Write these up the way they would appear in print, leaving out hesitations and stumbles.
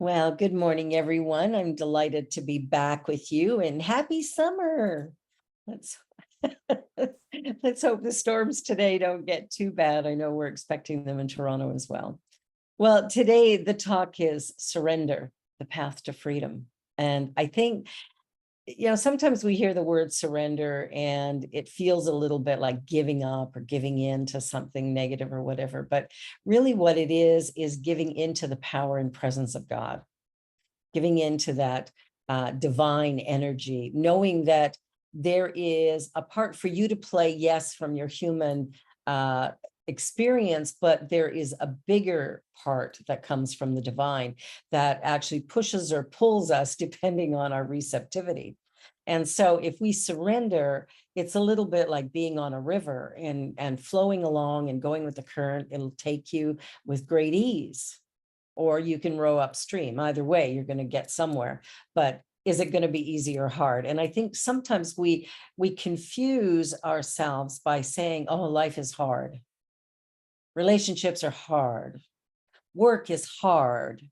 Well, good morning, everyone. I'm delighted to be back with you and happy summer. Let's let's hope the storms today don't get too bad. I know we're expecting them in Toronto as well. Well, today the talk is surrender, the path to freedom. And I think, sometimes we hear the word surrender and it feels a little bit like giving up or giving in to something negative or whatever. But really what it is giving into the power and presence of God, giving into that divine energy, knowing that there is a part for you to play, yes, from your human experience, but there is a bigger part that comes from the divine that actually pushes or pulls us depending on our receptivity. And so if we surrender, it's a little bit like being on a river and flowing along and going with the current. It'll take you with great ease, or you can row upstream. Either way, you're going to get somewhere. But is it going to be easy or hard? And I think sometimes we confuse ourselves by saying, oh, life is hard. Relationships are hard. Work is hard.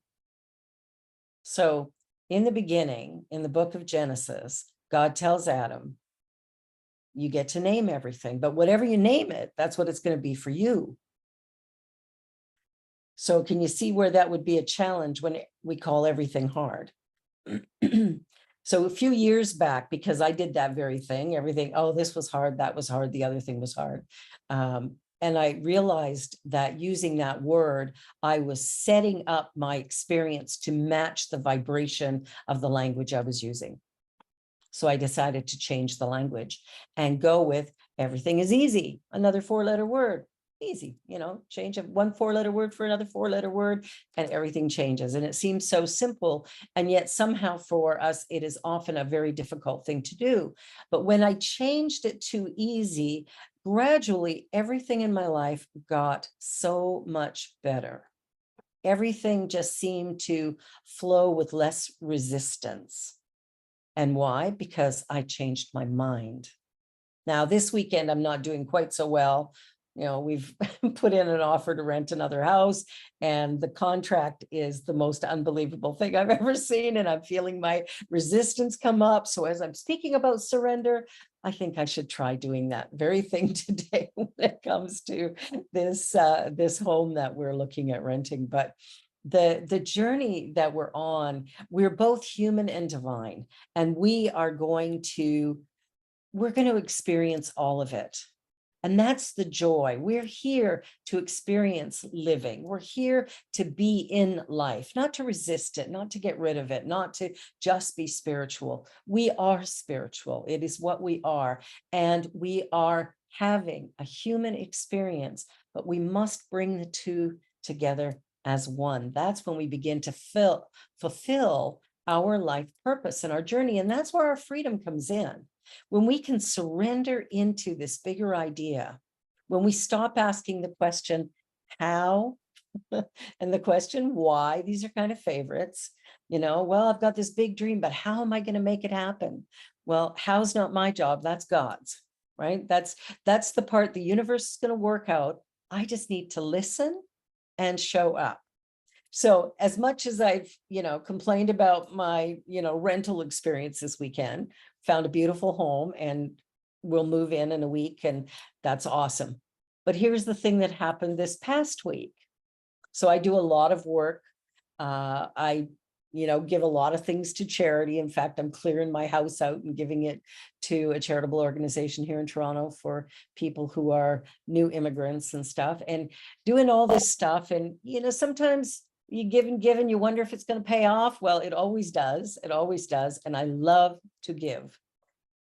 So in the beginning, in the book of Genesis, God tells Adam, you get to name everything, but whatever you name it, that's what it's going to be for you. So can you see where that would be a challenge when we call everything hard? So a few years back, because I did that very thing, everything, oh, this was hard, that was hard, the other thing was hard. And I realized that using that word, I was setting up my experience to match the vibration of the language I was using. So I decided to change the language and go with everything is easy, another 4-letter word. Easy, change of one 4-letter word for another 4-letter word and everything changes. And it seems so simple. And yet somehow for us, it is often a very difficult thing to do. But when I changed it to easy, gradually everything in my life got so much better. Everything just seemed to flow with less resistance. And why? Because I changed my mind. Now, this weekend, I'm not doing quite so well. We've put in an offer to rent another house, and the contract is the most unbelievable thing I've ever seen. And I'm feeling my resistance come up. So as I'm speaking about surrender, I think I should try doing that very thing today when it comes to this home that we're looking at renting. But the journey that we're on, we're both human and divine, and we're going to experience all of it. And that's the joy. We're here to experience living. We're here to be in life, not to resist it, not to get rid of it, not to just be spiritual. We are spiritual. It is what we are. And we are having a human experience, but we must bring the two together as one. That's when we begin to fulfill our life purpose and our journey. And that's where our freedom comes in. When we can surrender into this bigger idea, when we stop asking the question, how, and the question, why, these are kind of favorites, well, I've got this big dream, but how am I going to make it happen? Well, how's not my job? That's God's, right? That's the part the universe is going to work out. I just need to listen and show up. So as much as I've, complained about my, rental experience this weekend, found a beautiful home and we'll move in a week, and that's awesome. But here's the thing that happened this past week. So I do a lot of work. I give a lot of things to charity. In fact, I'm clearing my house out and giving it to a charitable organization here in Toronto for people who are new immigrants and stuff, and doing all this stuff. And, sometimes you give and give and you wonder if it's going to pay off. Well, it always does. It always does. And I love to give.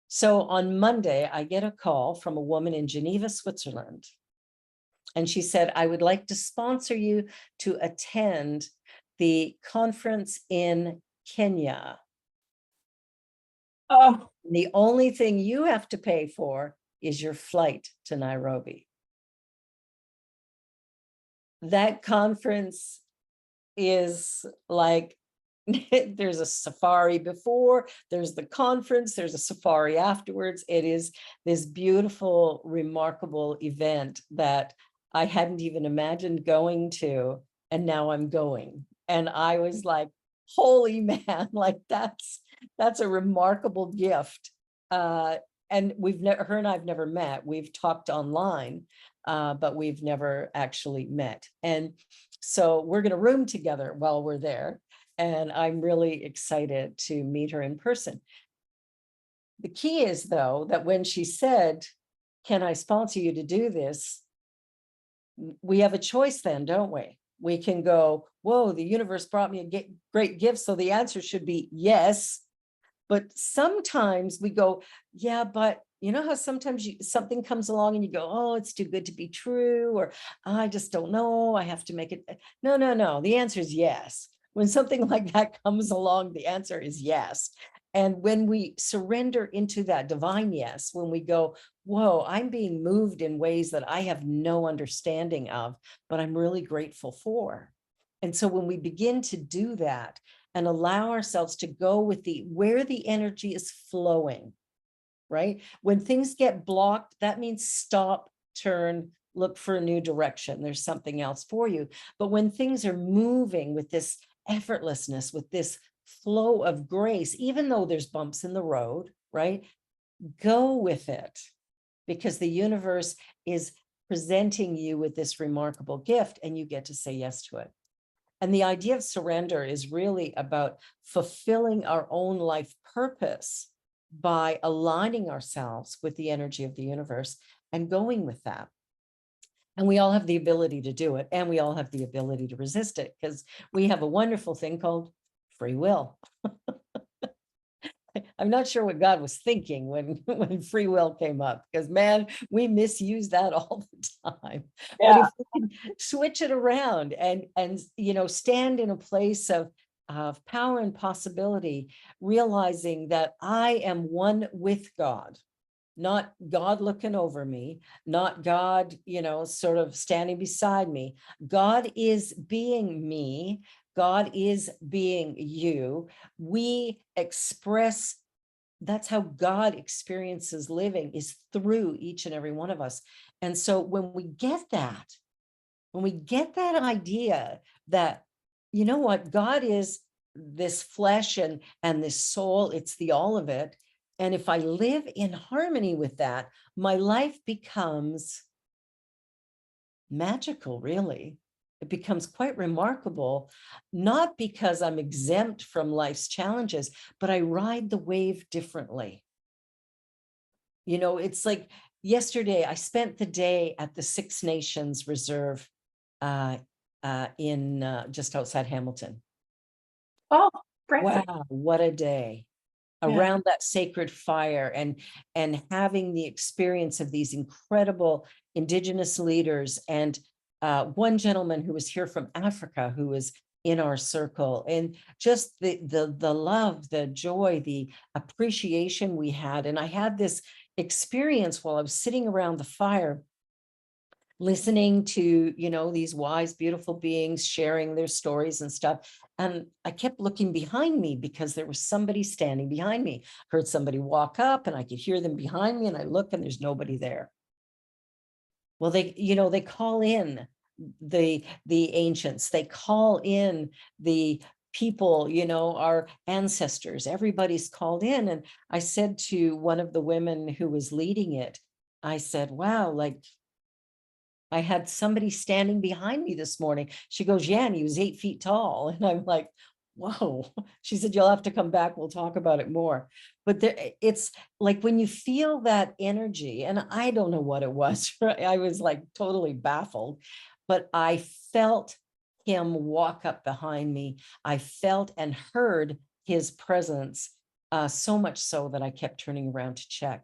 So on Monday, I get a call from a woman in Geneva, Switzerland. And she said, I would like to sponsor you to attend the conference in Kenya. Oh, the only thing you have to pay for is your flight to Nairobi. That conference is like, there's a safari before, there's the conference, there's a safari afterwards. It is this beautiful, remarkable event that I hadn't even imagined going to, and now I'm going. And I was like, holy man, like that's a remarkable gift. And we've never, her and I've never met. We've talked online, but we've never actually met. And so we're going to room together while we're there. And I'm really excited to meet her in person. The key is, though, that when she said, can I sponsor you to do this? We have a choice then, don't we? We can go, whoa, the universe brought me a great gift. So the answer should be yes. But sometimes we go, yeah, but you know how sometimes something comes along and you go, oh, it's too good to be true, or I just don't know, I have to make it. No. The answer is yes. When something like that comes along, the answer is yes. And when we surrender into that divine yes, when we go, whoa, I'm being moved in ways that I have no understanding of, but I'm really grateful for. And so when we begin to do that and allow ourselves to go with where the energy is flowing, right? When things get blocked, that means stop, turn, look for a new direction. There's something else for you. But when things are moving with this effortlessness, with this flow of grace, even though there's bumps in the road, right? Go with it, because the universe is presenting you with this remarkable gift and you get to say yes to it. And the idea of surrender is really about fulfilling our own life purpose by aligning ourselves with the energy of the universe and going with that. And we all have the ability to do it, and we all have the ability to resist it, because we have a wonderful thing called free will. I'm not sure what God was thinking when free will came up, because man, we misuse that all the time. Yeah. But if we can switch it around and stand in a place of power and possibility, realizing that I am one with God, not God looking over me, not God, sort of standing beside me. God is being me. God is being you. We express, that's how God experiences living, is through each and every one of us. And so when we get that idea that, you know what, God is this flesh and this soul, it's the all of it. And if I live in harmony with that, my life becomes magical, really. It becomes quite remarkable, not because I'm exempt from life's challenges, but I ride the wave differently. It's like yesterday, I spent the day at the Six Nations Reserve in just outside Hamilton. Oh, impressive. Wow, what a day. Around that sacred fire and having the experience of these incredible Indigenous leaders, and one gentleman who was here from Africa who was in our circle, and just the love, the joy, the appreciation we had. And I had this experience while I was sitting around the fire, listening to, these wise, beautiful beings sharing their stories and stuff. And I kept looking behind me because there was somebody standing behind me. Heard somebody walk up and I could hear them behind me, and I look and there's nobody there. Well, they call in the ancients, they call in the people, our ancestors, everybody's called in. And I said to one of the women who was leading it, I said, wow, like, I had somebody standing behind me this morning. She goes, yeah, and he was 8 feet tall. And I'm like, whoa. She said, you'll have to come back. We'll talk about it more. But it's like when you feel that energy, and I don't know what it was. I was like totally baffled, but I felt him walk up behind me. I felt and heard his presence, so much so that I kept turning around to check.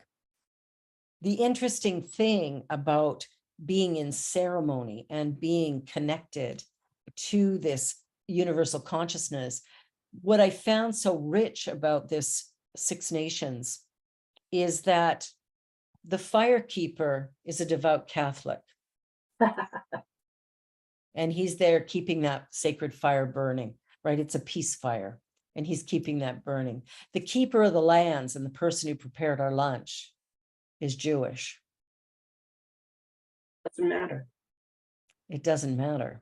The interesting thing about being in ceremony and being connected to this universal consciousness, what I found so rich about this Six Nations is that the firekeeper is a devout Catholic. And he's there keeping that sacred fire burning, right? It's a peace fire, and he's keeping that burning. The keeper of the lands and the person who prepared our lunch is Jewish. Doesn't matter. It doesn't matter.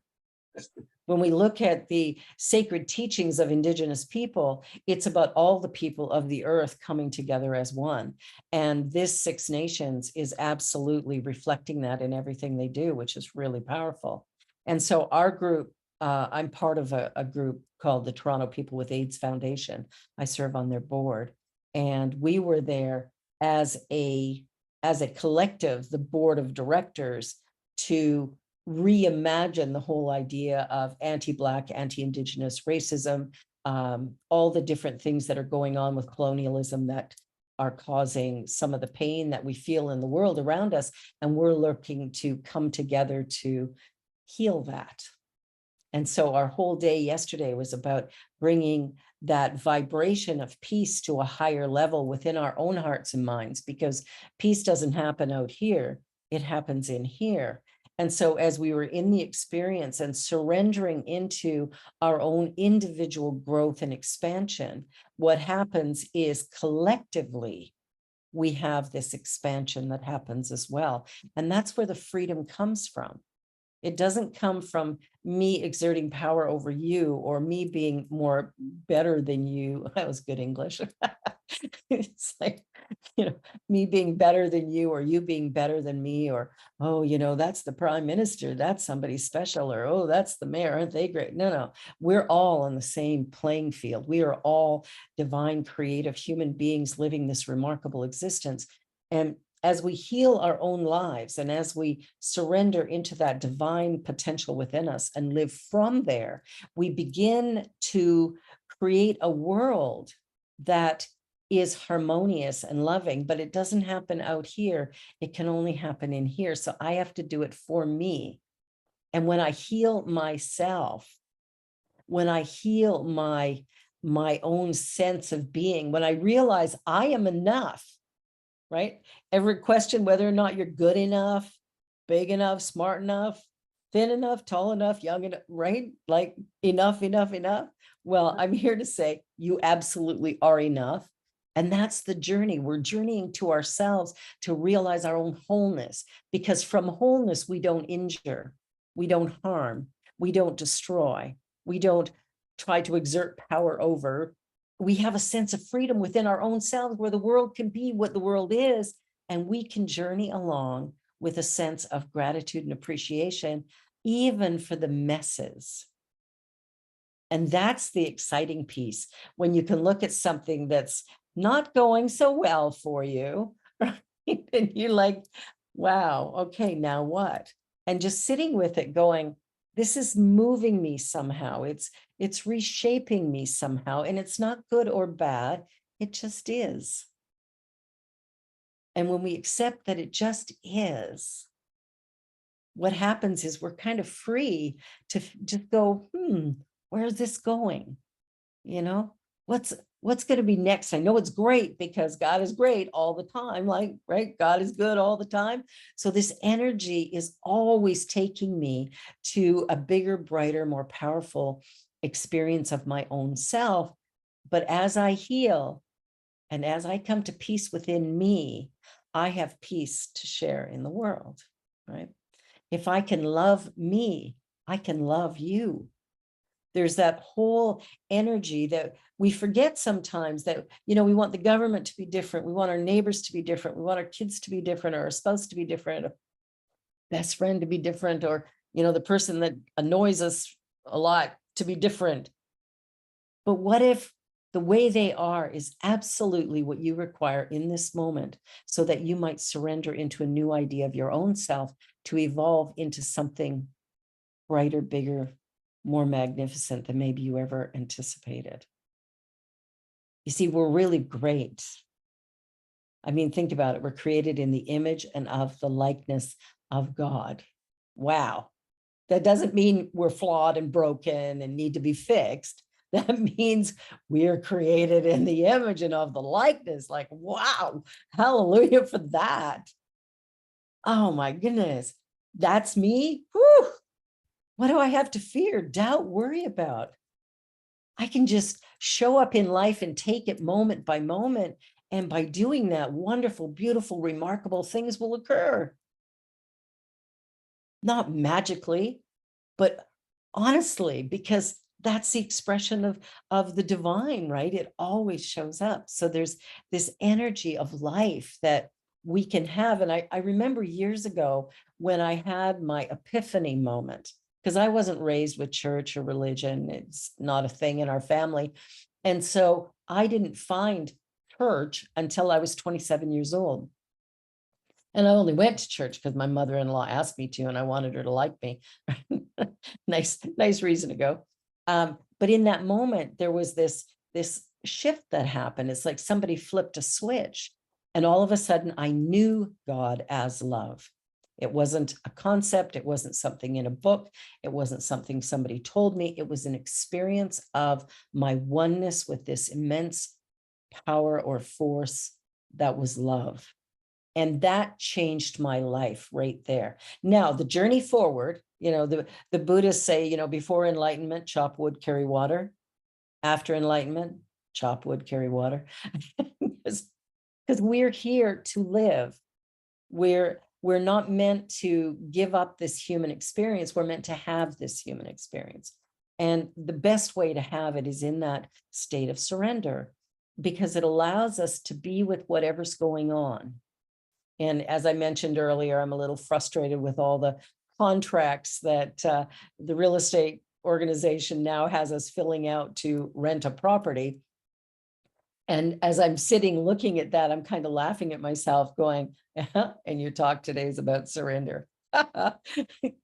When we look at the sacred teachings of Indigenous people, it's about all the people of the earth coming together as one. And this Six Nations is absolutely reflecting that in everything they do, which is really powerful. And so our group, I'm part of a group called the Toronto People with AIDS Foundation. I serve on their board. And we were there as a collective, the board of directors, to reimagine the whole idea of anti-Black, anti-Indigenous racism, all the different things that are going on with colonialism that are causing some of the pain that we feel in the world around us. And we're looking to come together to heal that. And so our whole day yesterday was about bringing that vibration of peace to a higher level within our own hearts and minds, because peace doesn't happen out here, it happens in here. And so as we were in the experience and surrendering into our own individual growth and expansion, what happens is collectively, we have this expansion that happens as well. And that's where the freedom comes from. It doesn't come from me exerting power over you or me being more better than you. That was good English. It's like, me being better than you or you being better than me, or, oh, that's the prime minister, that's somebody special, or, oh, that's the mayor, aren't they great? No, we're all on the same playing field. We are all divine, creative human beings living this remarkable existence. And as we heal our own lives and as we surrender into that divine potential within us and live from there, we begin to create a world that is harmonious and loving, but it doesn't happen out here. It can only happen in here. So I have to do it for me. And when I heal myself, when I heal my own sense of being, when I realize I am enough, right? Every question, whether or not you're good enough, big enough, smart enough, thin enough, tall enough, young enough, right? Like enough. Well, I'm here to say you absolutely are enough. And that's the journey. We're journeying to ourselves to realize our own wholeness, because from wholeness, we don't injure, we don't harm, we don't destroy, we don't try to exert power over. We have a sense of freedom within our own selves where the world can be what the world is, and we can journey along with a sense of gratitude and appreciation, even for the messes. And that's the exciting piece, when you can look at something that's not going so well for you, right? And you're like, wow, okay, now what? And just sitting with it going, this is moving me somehow. It's reshaping me somehow, and it's not good or bad. It just is. And when we accept that it just is, what happens is we're kind of free to just go, where's this going? What's going to be next? I know it's great because God is great all the time, like, right? God is good all the time. So this energy is always taking me to a bigger, brighter, more powerful experience of my own self. But as I heal and as I come to peace within me, I have peace to share in the world, right? If I can love me, I can love you. There's that whole energy that we forget sometimes, that, we want the government to be different. We want our neighbors to be different. We want our kids to be different, or our spouse to be different, a best friend to be different, or, the person that annoys us a lot to be different. But what if the way they are is absolutely what you require in this moment, so that you might surrender into a new idea of your own self to evolve into something brighter, bigger, more magnificent than maybe you ever anticipated. You see, we're really great. I mean, think about it. We're created in the image and of the likeness of God. Wow. That doesn't mean we're flawed and broken and need to be fixed. That means we are created in the image and of the likeness. Like, wow, hallelujah for that. Oh my goodness. That's me. Whew. What do I have to fear, doubt, worry about? I can just show up in life and take it moment by moment. And by doing that, wonderful, beautiful, remarkable things will occur. Not magically, but honestly, because that's the expression of the divine, right? It always shows up. So there's this energy of life that we can have. And I remember years ago when I had my epiphany moment, because I wasn't raised with church or religion. It's not a thing in our family. And so I didn't find church until I was 27 years old. And I only went to church because my mother-in-law asked me to, and I wanted her to like me. Nice reason to go. But in that moment, there was this shift that happened. It's like somebody flipped a switch, and all of a sudden I knew God as love. It wasn't a concept. It wasn't something in a book. It wasn't something somebody told me. It was an experience of my oneness with this immense power or force that was love. And that changed my life right there. Now, the journey forward, the Buddhists say, before enlightenment, chop wood, carry water. After enlightenment, chop wood, carry water. Because we're here to live. We're not meant to give up this human experience. We're meant to have this human experience. And the best way to have it is in that state of surrender, because it allows us to be with whatever's going on. And as I mentioned earlier, I'm a little frustrated with all the contracts that the real estate organization now has us filling out to rent a property. And as I'm sitting looking at that, I'm kind of laughing at myself going, and your talk today is about surrender. If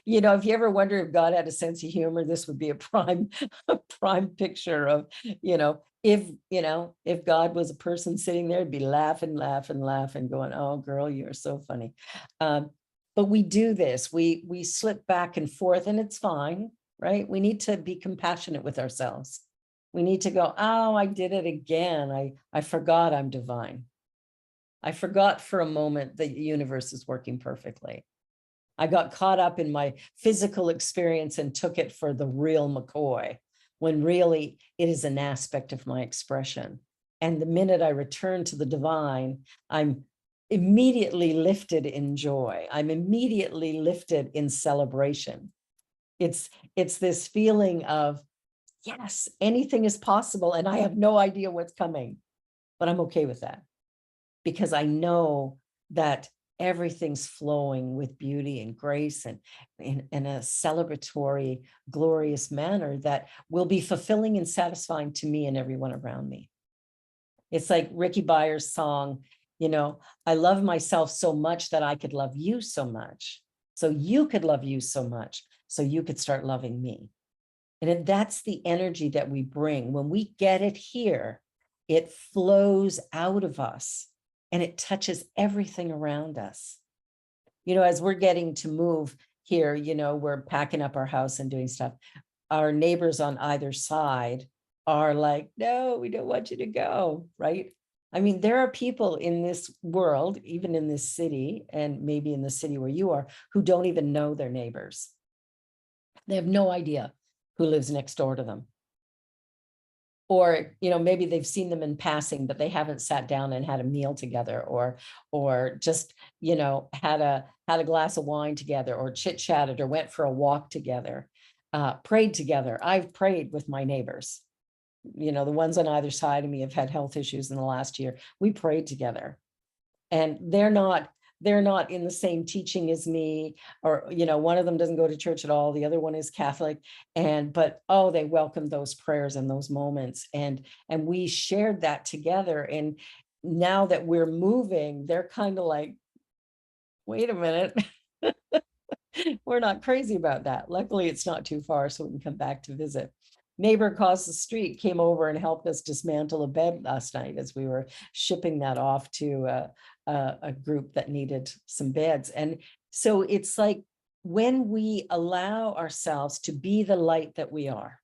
you ever wonder if God had a sense of humor, this would be a prime picture of, if God was a person sitting there, it'd be laughing, going, oh, girl, you're so funny. But we do this, we slip back and forth, and it's fine, right? We need to be compassionate with ourselves. We need to go, oh, I did it again. I forgot I'm divine. I forgot for a moment that the universe is working perfectly. I got caught up in my physical experience and took it for the real McCoy, when really it is an aspect of my expression. And the minute I return to the divine, I'm immediately lifted in joy. I'm immediately lifted in celebration. It's this feeling of, yes, anything is possible, and I have no idea what's coming, but I'm okay with that, because I know that everything's flowing with beauty and grace and in a celebratory, glorious manner that will be fulfilling and satisfying to me and everyone around me. It's like Ricky Byers' song, I love myself so much that I could love you so much. So you could love you so much. So you could start loving me. And that's the energy that we bring. When we get it here, it flows out of us and it touches everything around us. As we're getting to move here, we're packing up our house and doing stuff. Our neighbors on either side are like, no, we don't want you to go, right? I mean, there are people in this world, even in this city, and maybe in the city where you are, who don't even know their neighbors. They have no idea who lives next door to them. Or, maybe they've seen them in passing, but they haven't sat down and had a meal together, or just, had a glass of wine together, or chit-chatted, or went for a walk together, prayed together. I've prayed with my neighbors. The ones on either side of me have had health issues in the last year. We prayed together, and they're not in the same teaching as me, or, one of them doesn't go to church at all. The other one is Catholic. But they welcomed those prayers and those moments. And we shared that together. And now that we're moving, they're kind of like, wait a minute. We're not crazy about that. Luckily, it's not too far, so we can come back to visit. Neighbor across the street came over and helped us dismantle a bed last night as we were shipping that off to a group that needed some beds. And so it's like, when we allow ourselves to be the light that we are,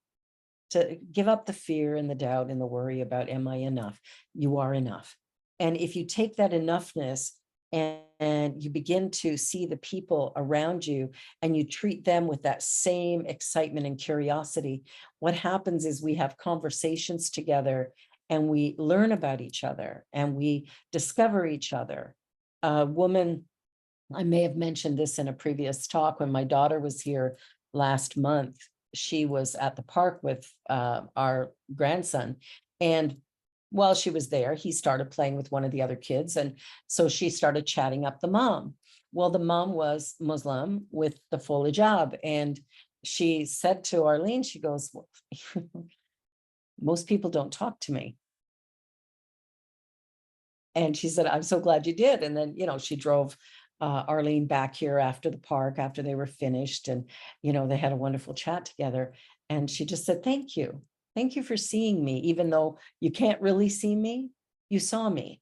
to give up the fear and the doubt and the worry about, am I enough? You are enough. And if you take that enoughness and you begin to see the people around you and you treat them with that same excitement and curiosity, what happens is we have conversations together and we learn about each other and we discover each other. A woman, I may have mentioned this in a previous talk, when my daughter was here last month, she was at the park with our grandson. And while she was there, he started playing with one of the other kids. And so she started chatting up the mom. Well, the mom was Muslim with the full hijab. And she said to Arlene, she goes, well, most people don't talk to me. And she said, I'm so glad you did. And then, she drove Arlene back here after the park, after they were finished. And, they had a wonderful chat together. And she just said, thank you. Thank you for seeing me. Even though you can't really see me, you saw me.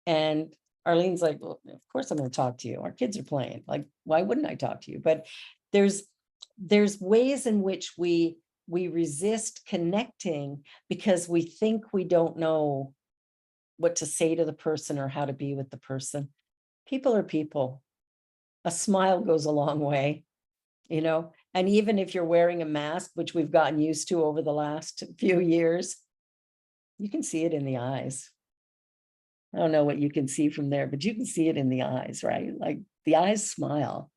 And Arlene's like, well, of course I'm going to talk to you. Our kids are playing. Like, why wouldn't I talk to you? But there's ways in which we resist connecting because we think we don't know what to say to the person or how to be with the person. People are people. A smile goes a long way, and even if you're wearing a mask, which we've gotten used to over the last few years, you can see it in the eyes. I don't know what you can see from there, but you can see it in the eyes, right? Like the eyes smile.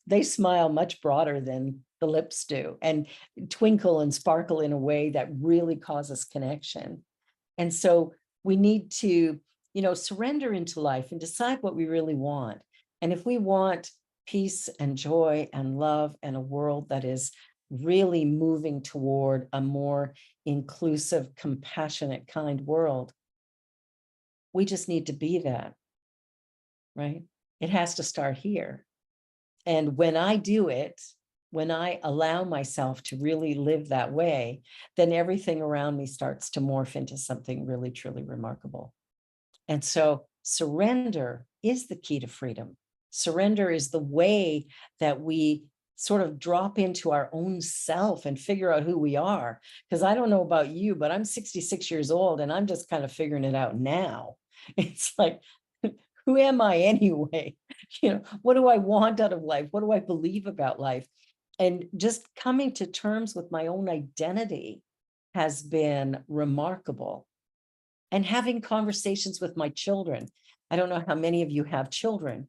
They smile much broader than the lips do, and twinkle and sparkle in a way that really causes connection. And so we need to, surrender into life and decide what we really want. And if we want peace and joy and love and a world that is really moving toward a more inclusive, compassionate, kind world, we just need to be that, right? It has to start here. And when I do it, when I allow myself to really live that way, then everything around me starts to morph into something really, truly remarkable. And so surrender is the key to freedom. Surrender is the way that we sort of drop into our own self and figure out who we are. Because I don't know about you, but I'm 66 years old and I'm just kind of figuring it out now. It's like, who am I anyway? What do I want out of life? What do I believe about life? And just coming to terms with my own identity has been remarkable. And having conversations with my children. I don't know how many of you have children,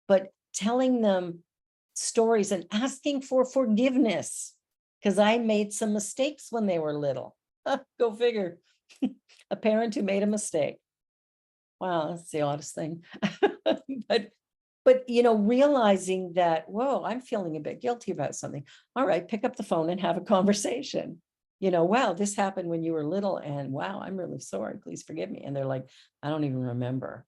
but telling them stories and asking for forgiveness, because I made some mistakes when they were little. Go figure. A parent who made a mistake. Wow, that's the oddest thing. But realizing that, whoa, I'm feeling a bit guilty about something. All right, pick up the phone and have a conversation. Wow, this happened when you were little, and wow, I'm really sorry. Please forgive me. And they're like, I don't even remember.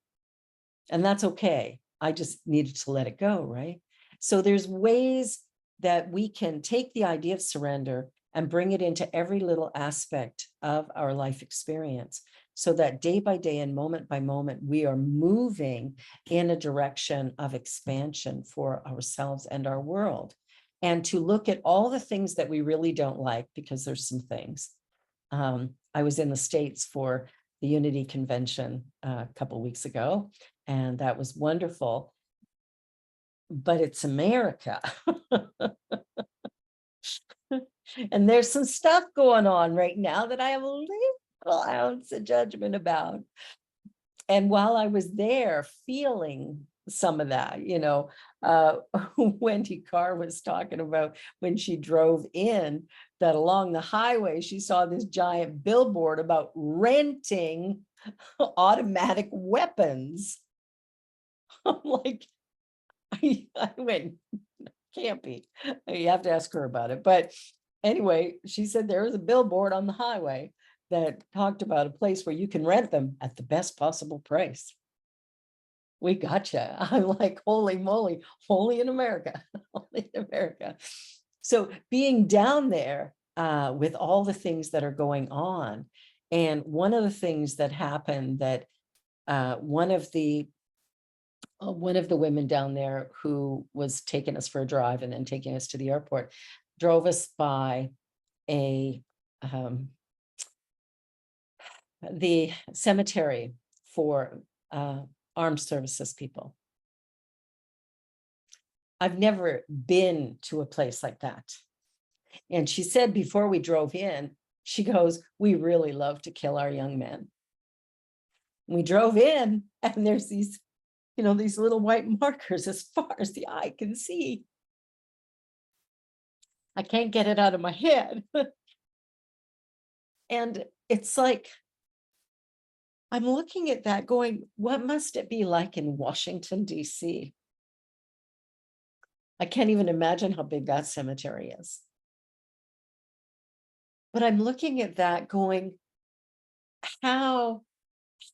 And that's okay. I just needed to let it go, right? So there's ways that we can take the idea of surrender and bring it into every little aspect of our life experience, so that day by day and moment by moment, we are moving in a direction of expansion for ourselves and our world. And to look at all the things that we really don't like, because there's some things. I was in the States for the Unity Convention a couple of weeks ago, and that was wonderful. But it's America. And there's some stuff going on right now that I have a little ounce of judgment about. And while I was there feeling some of that, Wendy Carr was talking about when she drove in, that along the highway, she saw this giant billboard about renting automatic weapons. I'm like, I went, can't be. You have to ask her about it. But anyway, she said there was a billboard on the highway that talked about a place where you can rent them at the best possible price. We gotcha. I'm like, holy moly, only in America, only in America. So being down there with all the things that are going on, and one of the things that happened that one of the women down there who was taking us for a drive and then taking us to the airport drove us by the cemetery for armed services people. I've never been to a place like that. And she said before we drove in, she goes, we really love to kill our young men. We drove in and there's these, these little white markers as far as the eye can see. I can't get it out of my head. And it's like, I'm looking at that going, what must it be like in Washington, D.C.? I can't even imagine how big that cemetery is. But I'm looking at that going, how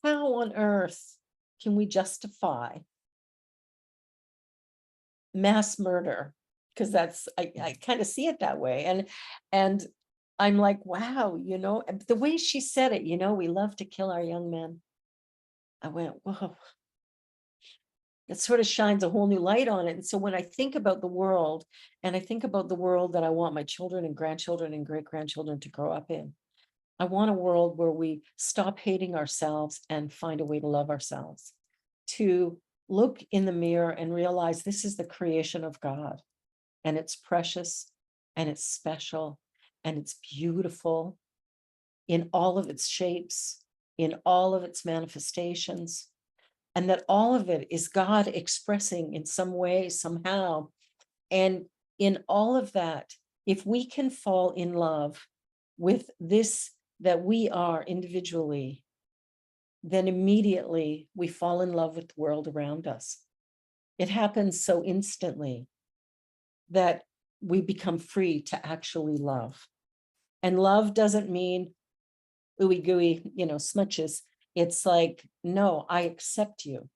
on earth can we justify mass murder? Because that's, I kind of see it that way. And I'm like, wow, and the way she said it, we love to kill our young men. I went, whoa. It sort of shines a whole new light on it. And so when I think about the world, and I think about the world that I want my children and grandchildren and great-grandchildren to grow up in, I want a world where we stop hating ourselves and find a way to love ourselves, to look in the mirror and realize this is the creation of God, and it's precious, and it's special, and it's beautiful in all of its shapes, in all of its manifestations, and that all of it is God expressing in some way, somehow. And in all of that, if we can fall in love with this that we are individually, then immediately we fall in love with the world around us. It happens so instantly that we become free to actually love. And love doesn't mean ooey gooey, smutches. It's like, no, I accept you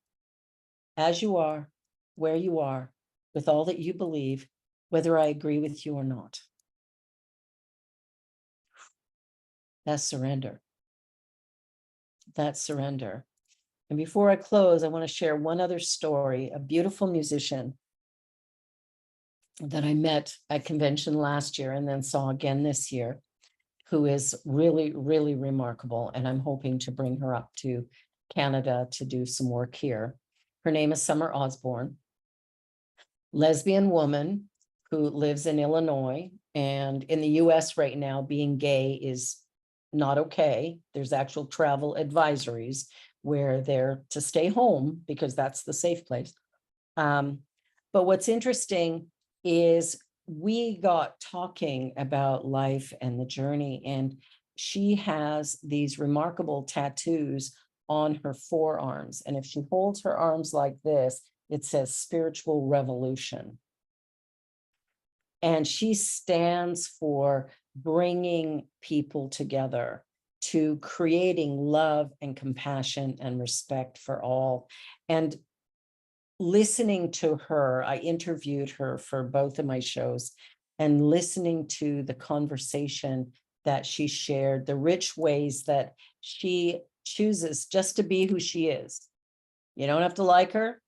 as you are, where you are, with all that you believe, whether I agree with you or not. That's surrender. That's surrender. And before I close, I want to share one other story, a beautiful musician that I met at convention last year and then saw again this year, who is really, really remarkable. And I'm hoping to bring her up to Canada to do some work here. Her name is Summer Osborne, lesbian woman who lives in Illinois. And in the US right now, being gay is not okay. There's actual travel advisories where they're to stay home because that's the safe place. But what's interesting is we got talking about life and the journey, and she has these remarkable tattoos on her forearms. And if she holds her arms like this, it says spiritual revolution. And she stands for bringing people together, to creating love and compassion and respect for all. And listening to her, I interviewed her for both of my shows, and listening to the conversation that she shared, the rich ways that she chooses just to be who she is. You don't have to like her.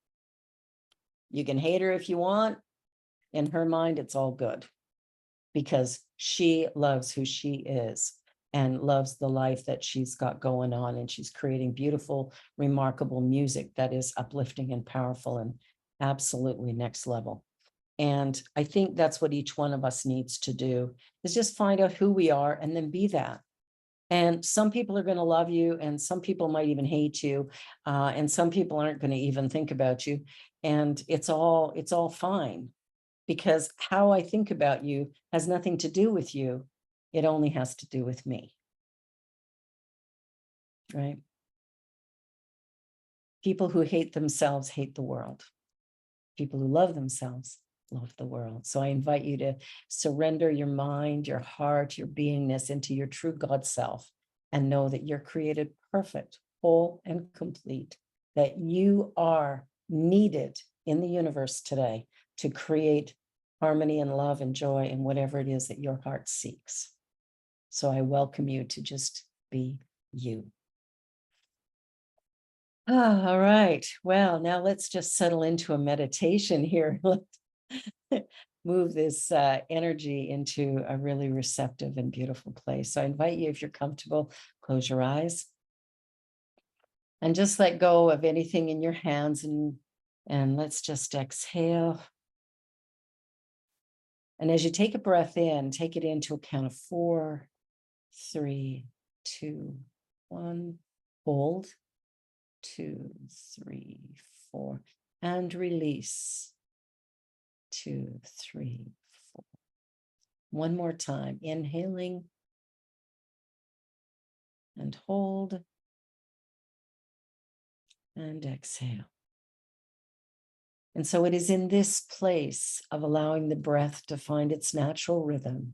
You can hate her if you want. In her mind, it's all good because she loves who she is and loves the life that she's got going on. And she's creating beautiful, remarkable music that is uplifting and powerful and absolutely next level. And I think that's what each one of us needs to do, is just find out who we are and then be that. And some people are going to love you, and some people might even hate you, and some people aren't going to even think about you. And it's all fine, because how I think about you has nothing to do with you. It only has to do with me. Right? People who hate themselves hate the world. People who love themselves love the world. So I invite you to surrender your mind, your heart, your beingness into your true God self, and know that you're created perfect, whole, and complete, that you are needed in the universe today to create harmony and love and joy and whatever it is that your heart seeks. So I welcome you to just be you. All right. Well, now let's just settle into a meditation here. Let's move this energy into a really receptive and beautiful place. So I invite you, if you're comfortable, close your eyes and just let go of anything in your hands, and let's just exhale. And as you take a breath in, take it into a count of 4, 3, 2, 1. Hold. 2, 3, 4, and release. 2, 3, 4. One more time, inhaling and hold and exhale. And so it is in this place of allowing the breath to find its natural rhythm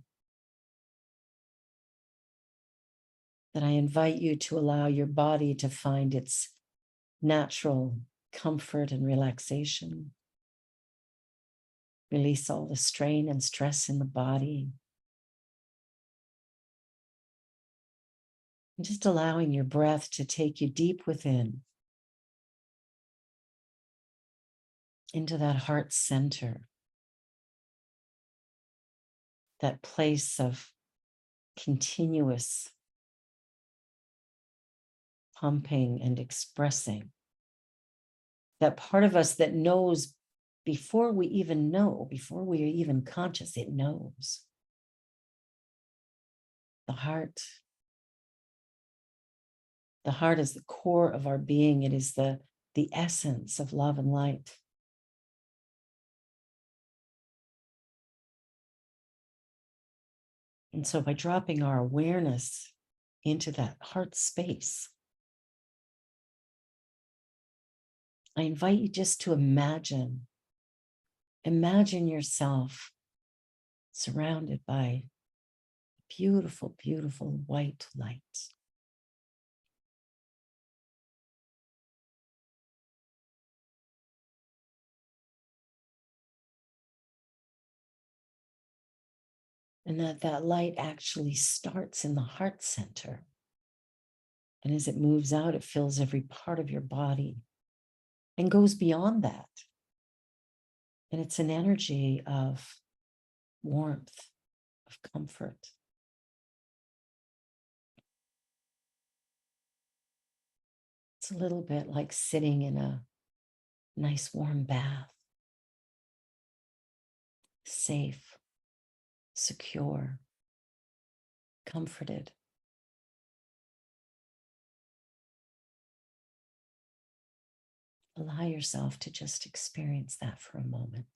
that I invite you to allow your body to find its natural comfort and relaxation. Release all the strain and stress in the body. And just allowing your breath to take you deep within, into that heart center, that place of continuous pumping and expressing. That part of us that knows before we even know, before we are even conscious, it knows. The heart is the core of our being. It is the essence of love and light. And so by dropping our awareness into that heart space, I invite you just to imagine yourself surrounded by beautiful, beautiful white light. And that light actually starts in the heart center. And as it moves out, it fills every part of your body and goes beyond that. And it's an energy of warmth, of comfort. It's a little bit like sitting in a nice warm bath, safe, secure, comforted. Allow yourself to just experience that for a moment.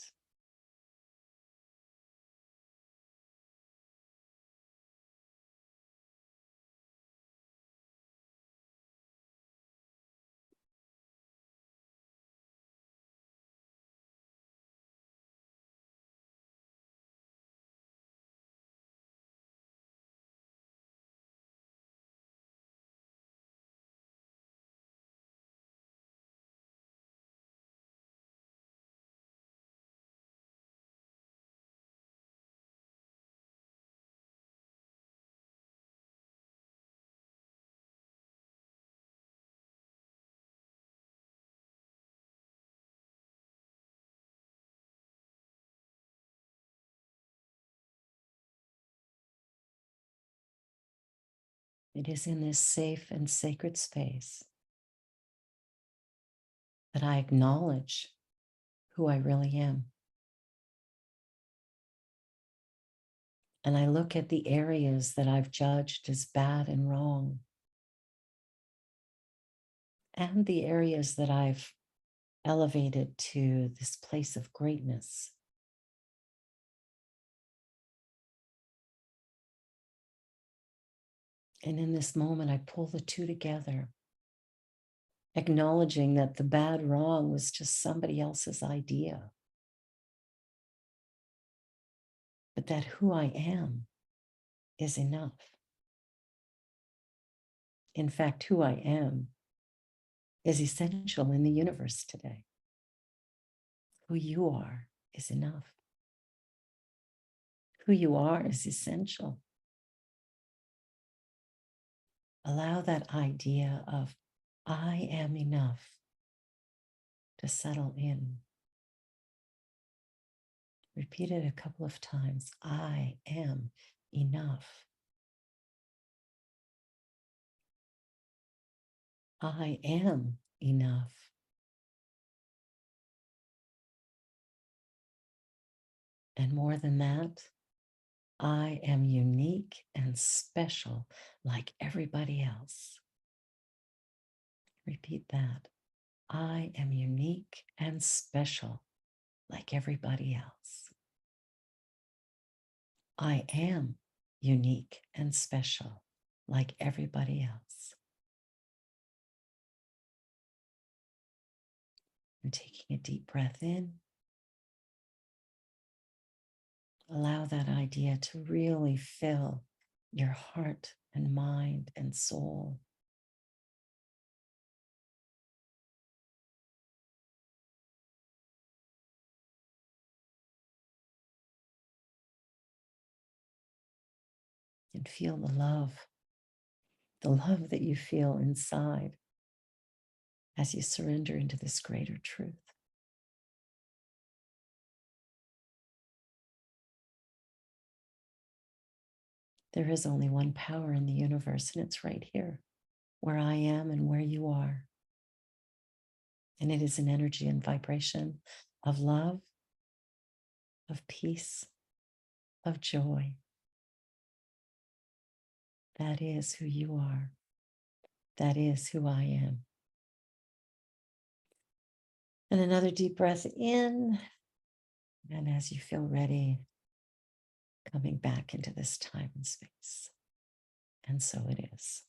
It is in this safe and sacred space that I acknowledge who I really am. And I look at the areas that I've judged as bad and wrong, and the areas that I've elevated to this place of greatness. And in this moment, I pull the two together, acknowledging that the bad wrong was just somebody else's idea, but that who I am is enough. In fact, who I am is essential in the universe today. Who you are is enough. Who you are is essential. Allow that idea of I am enough to settle in. Repeat it a couple of times. I am enough. I am enough. And more than that, I am unique and special like everybody else. Repeat that. I am unique and special like everybody else. I am unique and special like everybody else. And taking a deep breath in, allow that idea to really fill your heart and mind and soul. And feel the love that you feel inside as you surrender into this greater truth. There is only one power in the universe, and it's right here, where I am and where you are. And it is an energy and vibration of love, of peace, of joy. That is who you are. That is who I am. And another deep breath in. And as you feel ready, coming back into this time and space. And so it is.